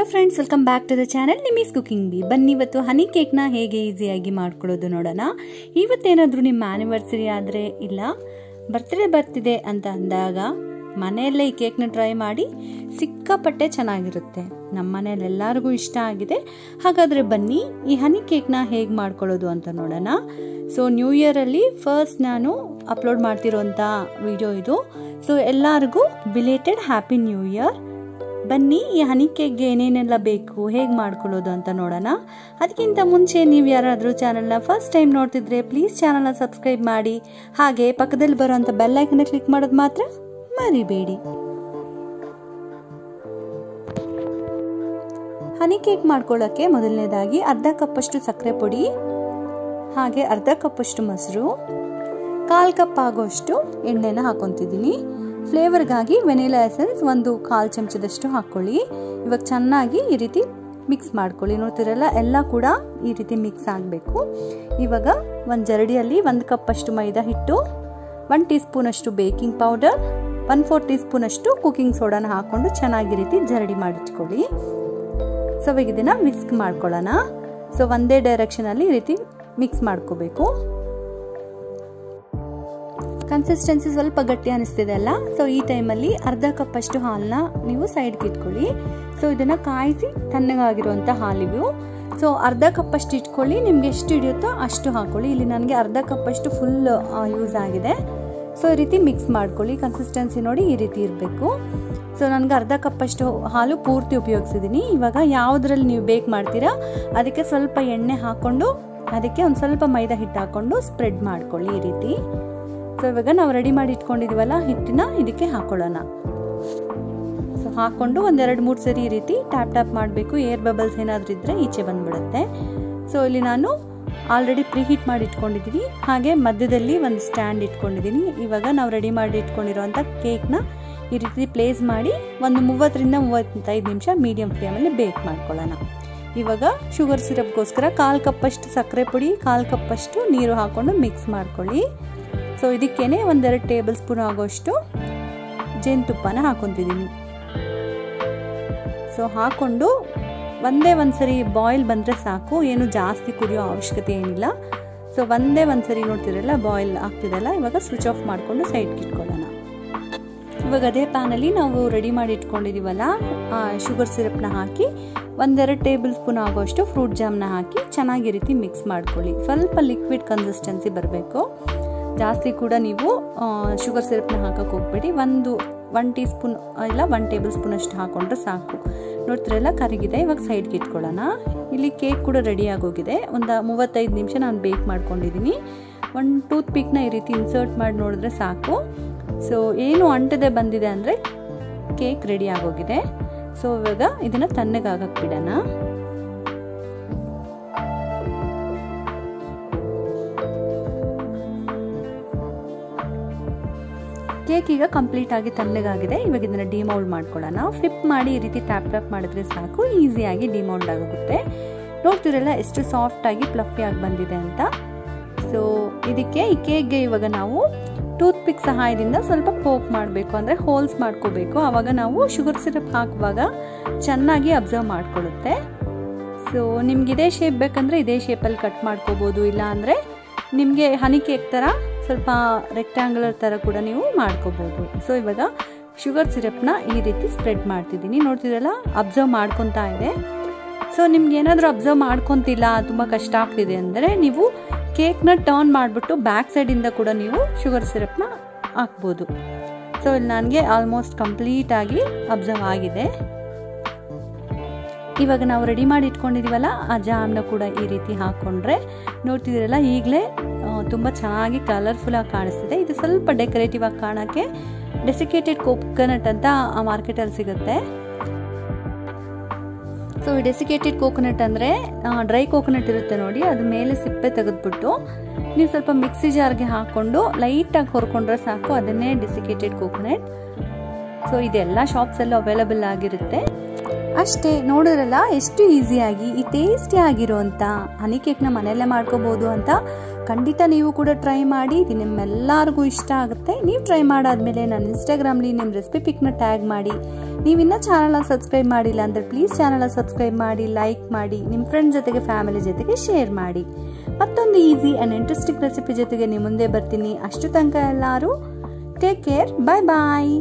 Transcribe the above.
Hello friends, welcome back to the channel Nimmi's cooking ಬಿ. ಬನ್ನಿ ಇವತ್ತು ಹನಿ ಕೇಕ್ನ ಹೇಗೆ ಈಸಿಯಾಗಿ ಮಾಡ್ಕೊಳ್ಳೋದು ನೋಡೋಣ. ಇವತ್ತೇನಾದರೂ ನಿಮ್ಮ ಆ್ಯನಿವರ್ಸರಿ ಆದರೆ ಇಲ್ಲ ಬರ್ತ್ಡೇ ಬರ್ತಿದೆ ಅಂತ ಅಂದಾಗ ಮನೆಯಲ್ಲೇ ಈ ಕೇಕ್ನ ಟ್ರೈ ಮಾಡಿ, ಸಿಕ್ಕಾಪಟ್ಟೆ ಚೆನ್ನಾಗಿರುತ್ತೆ. ನಮ್ಮ ಮನೇಲಿ ಎಲ್ಲರಿಗೂ ಇಷ್ಟ ಆಗಿದೆ. ಹಾಗಾದರೆ ಬನ್ನಿ ಈ ಹನಿ ಕೇಕ್ನ ಹೇಗೆ ಮಾಡ್ಕೊಳ್ಳೋದು ಅಂತ ನೋಡೋಣ. ಸೊ ನ್ಯೂ ಇಯರಲ್ಲಿ ಫಸ್ಟ್ ನಾನು ಅಪ್ಲೋಡ್ ಮಾಡ್ತಿರೋಂಥ ವಿಡಿಯೋ ಇದು. ಸೊ ಎಲ್ಲರಿಗೂ ಬಿಲೇಟೆಡ್ ಹ್ಯಾಪಿ ನ್ಯೂ ಇಯರ್. ಬನ್ನಿ ಈ ಹನಿ ಕೇಕ್ಗೆ ಏನೇನೆಲ್ಲ ಬೇಕು, ಹೇಗೆ ಮಾಡ್ಕೊಳ್ಳೋದು ಅಂತ ನೋಡೋಣ. ಅದಕ್ಕಿಂತ ಮುಂಚೆ ನೀವು ಯಾರಾದರೂ ಚಾನಲ್ನ ಫಸ್ಟ್ ಟೈಮ್ ನೋಡ್ತಿದ್ರೆ ಪ್ಲೀಸ್ ಚಾನಲ್ನ ಸಬ್ಸ್ಕ್ರೈಬ್ ಮಾಡಿ, ಹಾಗೆ ಪಕ್ಕದಲ್ಲಿ ಬರೋಂಥ ಬೆಲ್ ಐಕನ್ನ ಕ್ಲಿಕ್ ಮಾಡೋದು ಮಾತ್ರ ಮರಿಬೇಡಿ. ಹನಿ ಕೇಕ್ ಮಾಡ್ಕೊಳ್ಳೋಕ್ಕೆ ಮೊದಲನೇದಾಗಿ ಅರ್ಧ ಕಪ್ಪಷ್ಟು ಸಕ್ಕರೆ ಪುಡಿ, ಹಾಗೆ ಅರ್ಧ ಕಪ್ಪಷ್ಟು ಮೊಸರು, 1/4 ಕಪ್ ಆಗೋಷ್ಟು ಎಣ್ಣೆನ ಹಾಕೊತಿದ್ದೀನಿ. ಫ್ಲೇವರ್ಗಾಗಿ ವೆನಿಲಾ ಎಸೆನ್ಸ್ 1/4 ಚಮಚದಷ್ಟು ಹಾಕ್ಕೊಳ್ಳಿ. ಇವಾಗ ಚೆನ್ನಾಗಿ ಈ ರೀತಿ ಮಿಕ್ಸ್ ಮಾಡ್ಕೊಳ್ಳಿ. ನೋಡ್ತಿರಲ್ಲ, ಎಲ್ಲ ಕೂಡ ಈ ರೀತಿ ಮಿಕ್ಸ್ ಆಗಬೇಕು. ಇವಾಗ ಒಂದು ಜರಡಿಯಲ್ಲಿ 1 ಕಪ್ಪಷ್ಟು ಮೈದಾ ಹಿಟ್ಟು, 1 ಟೀ ಸ್ಪೂನಷ್ಟು ಬೇಕಿಂಗ್ ಪೌಡರ್, 1/4 ಟೀ ಸ್ಪೂನಷ್ಟು ಕುಕಿಂಗ್ ಸೋಡಾನ ಹಾಕ್ಕೊಂಡು ಚೆನ್ನಾಗಿ ರೀತಿ ಜರಡಿ ಮಾಡಿಟ್ಕೊಳ್ಳಿ. ಸೊ ಇವಾಗ ಇದನ್ನು ಮಿಕ್ಸ್ ಮಾಡ್ಕೊಳ್ಳೋಣ. ಸೊ ಒಂದೇ ಡೈರೆಕ್ಷನಲ್ಲಿ ಈ ರೀತಿ ಮಿಕ್ಸ್ ಮಾಡ್ಕೋಬೇಕು. ಕನ್ಸಿಸ್ಟೆನ್ಸಿ ಸ್ವಲ್ಪ ಗಟ್ಟಿ ಅನಿಸ್ತಿದೆ ಅಲ್ಲ, ಸೊ ಈ ಟೈಮಲ್ಲಿ ಅರ್ಧ ಕಪ್ಪಷ್ಟು ಹಾಲನ್ನ ನೀವು ಸೈಡ್ಗೆ ಇಟ್ಕೊಳ್ಳಿ. ಸೊ ಇದನ್ನು ಕಾಯಿಸಿ ತಣ್ಣಗಾಗಿರುವಂಥ ಹಾಲಿವು. ಸೊ ಅರ್ಧ ಕಪ್ಪಷ್ಟು ಇಟ್ಕೊಳ್ಳಿ, ನಿಮ್ಗೆ ಎಷ್ಟು ಹಿಡಿಯುತ್ತೋ ಅಷ್ಟು ಹಾಕೊಳ್ಳಿ. ಇಲ್ಲಿ ನನಗೆ ಅರ್ಧ ಕಪ್ಪಷ್ಟು ಫುಲ್ ಯೂಸ್ ಆಗಿದೆ. ಸೊ ಈ ರೀತಿ ಮಿಕ್ಸ್ ಮಾಡ್ಕೊಳ್ಳಿ. ಕನ್ಸಿಸ್ಟೆನ್ಸಿ ನೋಡಿ ಈ ರೀತಿ ಇರಬೇಕು. ಸೊ ನನಗೆ ಅರ್ಧ ಕಪ್ಪಷ್ಟು ಹಾಲು ಪೂರ್ತಿ ಉಪಯೋಗಿಸಿದ್ದೀನಿ. ಇವಾಗ ಯಾವುದ್ರಲ್ಲಿ ನೀವು ಬೇಕ್ ಮಾಡ್ತೀರಾ ಅದಕ್ಕೆ ಸ್ವಲ್ಪ ಎಣ್ಣೆ ಹಾಕ್ಕೊಂಡು ಅದಕ್ಕೆ ಒಂದು ಸ್ವಲ್ಪ ಮೈದಾ ಹಿಟ್ಟು ಹಾಕ್ಕೊಂಡು ಸ್ಪ್ರೆಡ್ ಮಾಡ್ಕೊಳ್ಳಿ ಈ ರೀತಿ. ಸೊ ಇವಾಗ ನಾವು ರೆಡಿ ಮಾಡಿ ಇಟ್ಕೊಂಡಿದ್ದೀವಲ್ಲ ಹಿಟ್ಟನ್ನ ಇದಕ್ಕೆ ಹಾಕೊಳ್ಳೋಣ. ಸೊ ಹಾಕ್ಕೊಂಡು 1-2-3 ಸರಿ ಈ ರೀತಿ ಟ್ಯಾಪ್ ಮಾಡಬೇಕು. ಏರ್ ಬಬಲ್ಸ್ ಏನಾದರೂ ಇದ್ದರೆ ಈಚೆ ಬಂದ್ಬಿಡುತ್ತೆ. ಸೊ ಇಲ್ಲಿ ನಾನು ಆಲ್ರೆಡಿ ಪ್ರೀ ಹೀಟ್ ಮಾಡಿ ಇಟ್ಕೊಂಡಿದ್ದೀನಿ. ಹಾಗೆ ಮಧ್ಯದಲ್ಲಿ ಒಂದು ಸ್ಟ್ಯಾಂಡ್ ಇಟ್ಕೊಂಡಿದ್ದೀನಿ. ಇವಾಗ ನಾವು ರೆಡಿ ಮಾಡಿ ಇಟ್ಕೊಂಡಿರೋಂಥ ಕೇಕ್ನ ಈ ರೀತಿ ಪ್ಲೇಸ್ ಮಾಡಿ ಒಂದು 30-35 ನಿಮಿಷ ಮೀಡಿಯಂ ಫ್ಲೇಮಲ್ಲಿ ಬೇಕ್ ಮಾಡ್ಕೊಳ್ಳೋಣ. ಇವಾಗ ಶುಗರ್ ಸಿರಪ್ಗೋಸ್ಕರ 1/4 ಕಪ್ಪಷ್ಟು ಸಕ್ಕರೆ ಪುಡಿ, 1/4 ಕಪ್ಪಷ್ಟು ನೀರು ಹಾಕ್ಕೊಂಡು ಮಿಕ್ಸ್ ಮಾಡ್ಕೊಳ್ಳಿ. ಸೊ ಇದಕ್ಕೇನೆ 1-2 ಟೇಬಲ್ ಸ್ಪೂನ್ ಆಗೋಷ್ಟು ಜೇನುತುಪ್ಪನ ಹಾಕೊತಿದ್ದೀನಿ. ಸೊ ಹಾಕ್ಕೊಂಡು ಒಂದ್ಸರಿ ಬಾಯ್ಲ್ ಬಂದರೆ ಸಾಕು, ಏನು ಜಾಸ್ತಿ ಕುದಿಯೋ ಅವಶ್ಯಕತೆ ಏನಿಲ್ಲ. ಸೊ ಒಂದ್ಸರಿ ನೋಡ್ತಿರಲ್ಲ ಬಾಯ್ಲ್ ಆಗ್ತಿದೆಲ್ಲ, ಇವಾಗ ಸ್ವಿಚ್ ಆಫ್ ಮಾಡಿಕೊಂಡು ಸೈಡ್ಗೆ ಇಟ್ಕೊಳ್ಳೋಣ. ಇವಾಗ ಅದೇ ಪ್ಯಾನಲ್ಲಿ ನಾವು ರೆಡಿ ಮಾಡಿ ಇಟ್ಕೊಂಡಿದ್ದೀವಲ್ಲ ಶುಗರ್ ಸಿರಪ್ನ ಹಾಕಿ 1-2 ಟೇಬಲ್ ಸ್ಪೂನ್ ಆಗೋಷ್ಟು ಫ್ರೂಟ್ ಜಾಮ್ನ ಹಾಕಿ ಚೆನ್ನಾಗಿ ರೀತಿ ಮಿಕ್ಸ್ ಮಾಡ್ಕೊಳ್ಳಿ. ಸ್ವಲ್ಪ ಲಿಕ್ವಿಡ್ ಕನ್ಸಿಸ್ಟೆನ್ಸಿ ಬರಬೇಕು. ಜಾಸ್ತಿ ಕೂಡ ನೀವು ಶುಗರ್ ಸಿರಪ್ನ ಹಾಕಕ್ಕೆ ಹೋಗ್ಬೇಡಿ. 1 ಟೀ ಸ್ಪೂನ್ ಇಲ್ಲ 1 ಟೇಬಲ್ ಸ್ಪೂನ್ ಅಷ್ಟು ಹಾಕೊಂಡ್ರೆ ಸಾಕು. ನೋಡ್ತಿರಲ್ಲ ಕರಗಿದೆ. ಇವಾಗ ಸೈಡ್ಗೆ ಇಟ್ಕೊಳ್ಳೋಣ. ಇಲ್ಲಿ ಕೇಕ್ ಕೂಡ ರೆಡಿ ಆಗೋಗಿದೆ. ಒಂದು 35 ನಿಮಿಷ ನಾನು ಬೇಕ್ ಮಾಡ್ಕೊಂಡಿದ್ದೀನಿ. ಒಂದು ಟೂತ್ ಪಿಕ್ನ ಈ ರೀತಿ ಇನ್ಸರ್ಟ್ ಮಾಡಿ ನೋಡಿದ್ರೆ ಸಾಕು. ಸೊ ಏನು ಅಂಟದೆ ಬಂದಿದೆ ಅಂದರೆ ಕೇಕ್ ರೆಡಿ ಆಗೋಗಿದೆ. ಸೊ ಇವಾಗ ಇದನ್ನು ತಣ್ಣಗಾಗಕ್ಕೆ ಬಿಡೋಣ. ಕೇಕ್ ಈಗ ಕಂಪ್ಲೀಟ್ ಆಗಿ ತಣ್ಣಗಾಗಿದೆ. ಇವಾಗ ಇದನ್ನು ಡಿಮೌಲ್ಡ್ ಮಾಡ್ಕೊಳ್ಳೋಣ. ಫ್ಲಿಪ್ ಮಾಡಿ ಈ ರೀತಿ ಟ್ಯಾಪ್ ಮಾಡಿದ್ರೆ ಸಾಕು, ಈಸಿಯಾಗಿ ಡಿಮೌಲ್ಡ್ ಆಗುತ್ತೆ. ನೋಡ್ತಿರಲ್ಲ ಎಷ್ಟು ಸಾಫ್ಟ್ ಆಗಿ ಫ್ಲಫಿ ಆಗಿ ಬಂದಿದೆ ಅಂತ. ಸೊ ಇದಕ್ಕೆ ಈ ಕೇಕ್ಗೆ ಇವಾಗ ನಾವು ಟೂತ್ ಪಿಕ್ ಸಹಾಯದಿಂದ ಸ್ವಲ್ಪ ಪೋಕ್ ಮಾಡಬೇಕು, ಅಂದರೆ ಹೋಲ್ಸ್ ಮಾಡ್ಕೋಬೇಕು. ಆವಾಗ ನಾವು ಶುಗರ್ ಸಿರಪ್ ಹಾಕುವಾಗ ಚೆನ್ನಾಗಿ ಅಬ್ಸರ್ವ್ ಮಾಡ್ಕೊಳ್ಳುತ್ತೆ. ಸೊ ನಿಮ್ಗೆ ಇದೇ ಶೇಪ್ ಬೇಕಂದರೆ ಇದೇ ಶೇಪಲ್ಲಿ ಕಟ್ ಮಾಡ್ಕೋಬೋದು. ಇಲ್ಲ ಅಂದರೆ ನಿಮಗೆ ಹನಿ ಕೇಕ್ ಥರ ಸ್ವಲ್ಪ ರೆಕ್ಟ್ಯಾಂಗ್ಯುಲರ್ ಥರ ಕೂಡ ನೀವು ಮಾಡ್ಕೋಬೋದು. ಸೊ ಇವಾಗ ಶುಗರ್ ಸಿರಪ್ನ ಈ ರೀತಿ ಸ್ಪ್ರೆಡ್ ಮಾಡ್ತಿದ್ದೀನಿ. ನೋಡ್ತಿದ್ರಲ್ಲ ಅಬ್ಸರ್ವ್ ಮಾಡ್ಕೊತಾ ಇದೆ. ಸೊ ನಿಮ್ಗೆ ಏನಾದರೂ ಅಬ್ಸರ್ವ್ ಮಾಡ್ಕೊತಿಲ್ಲ, ತುಂಬ ಕಷ್ಟ ಆಗ್ತಿದೆ ಅಂದರೆ ನೀವು ಕೇಕ್ನ ಟರ್ನ್ ಮಾಡಿಬಿಟ್ಟು ಬ್ಯಾಕ್ ಸೈಡಿಂದ ಕೂಡ ನೀವು ಶುಗರ್ ಸಿರಪ್ನ ಹಾಕ್ಬೋದು. ಸೊ ಇಲ್ಲಿ ನನಗೆ ಆಲ್ಮೋಸ್ಟ್ ಕಂಪ್ಲೀಟಾಗಿ ಅಬ್ಸರ್ವ್ ಆಗಿದೆ. ಇವಾಗ ನಾವು ರೆಡಿ ಮಾಡಿ ಇಟ್ಕೊಂಡಿದ್ದೀವಲ್ಲ ಆ ಜಾಮ್ನ ಕೂಡ ಈ ರೀತಿ ಹಾಕ್ಕೊಂಡ್ರೆ ನೋಡ್ತಿದ್ದೀರಲ್ಲ ಈಗಲೇ ತುಂಬ ಚೆನ್ನಾಗಿ ಕಲರ್ಫುಲ್ಲಾಗಿ ಕಾಣಿಸ್ತಿದೆ. ಇದು ಸ್ವಲ್ಪ ಡೆಕೋರೇಟಿವ್ ಆಗಿ ಕಾಣೋಕ್ಕೆ ಡೆಸಿಕೇಟೆಡ್ ಕೋಕೋನಟ್ ಅಂತ ಮಾರ್ಕೆಟಲ್ಲಿ ಸಿಗುತ್ತೆ. ಸೊ ಈ ಡೆಸಿಕೇಟೆಡ್ ಕೋಕೋನಟ್ ಅಂದರೆ ಡ್ರೈ ಕೋಕೋನಟ್ ಇರುತ್ತೆ ನೋಡಿ, ಅದು ಮೇಲೆ ಸಿಪ್ಪೆ ತೆಗೆದ್ಬಿಟ್ಟು ನೀವು ಸ್ವಲ್ಪ ಮಿಕ್ಸಿ ಜಾರ್ಗೆ ಹಾಕ್ಕೊಂಡು ಲೈಟಾಗಿ ಹೊರ್ಕೊಂಡ್ರೆ ಸಾಕು, ಅದನ್ನೇ ಡೆಸಿಕೇಟೆಡ್ ಕೋಕೋನಟ್. ಸೊ ಇದೆಲ್ಲ ಶಾಪ್ಸಲ್ಲೂ ಅವೈಲಬಲ್ ಆಗಿರುತ್ತೆ. ಅಷ್ಟೇ, ನೋಡಿದ್ರಲ್ಲ ಎಷ್ಟು ಈಸಿಯಾಗಿ ಈ ಟೇಸ್ಟಿ ಆಗಿರುವಂಥ ಹನಿ ಕೇಕ್ನ ಮನೆಯಲ್ಲೇ ಮಾಡ್ಕೋಬೋದು ಅಂತ. ಖಂಡಿತ ನೀವು ಕೂಡ ಟ್ರೈ ಮಾಡಿ. ಇದು ನಿಮ್ಮೆಲ್ಲರಿಗೂ ಇಷ್ಟ ಆಗುತ್ತೆ. ನೀವು ಟ್ರೈ ಮಾಡಾದ್ಮೇಲೆ ನನ್ನ ಇನ್ಸ್ಟಾಗ್ರಾಮ್ಲಿ ನಿಮ್ಮ ರೆಸಿಪಿ ಪಿಕ್ನ ಟ್ಯಾಗ್ ಮಾಡಿ. ನೀವಿನ್ನೂ ಚಾನಲ್ನ ಸಬ್ಸ್ಕ್ರೈಬ್ ಮಾಡಿಲ್ಲ ಅಂದರೆ ಪ್ಲೀಸ್ ಚಾನಲ್ನ ಸಬ್ಸ್ಕ್ರೈಬ್ ಮಾಡಿ, ಲೈಕ್ ಮಾಡಿ, ನಿಮ್ಮ ಫ್ರೆಂಡ್ಸ್ ಜೊತೆಗೆ ಫ್ಯಾಮಿಲಿ ಜೊತೆಗೆ ಶೇರ್ ಮಾಡಿ. ಮತ್ತೊಂದು ಈಸಿ ಆ್ಯಂಡ್ ಇಂಟ್ರೆಸ್ಟಿಂಗ್ ರೆಸಿಪಿ ಜೊತೆಗೆ ನಿಮ್ಮ ಮುಂದೆ ಬರ್ತೀನಿ. ಅಷ್ಟು ತನಕ ಎಲ್ಲರೂ ಟೇಕ್ ಕೇರ್, ಬಾಯ್ ಬಾಯ್.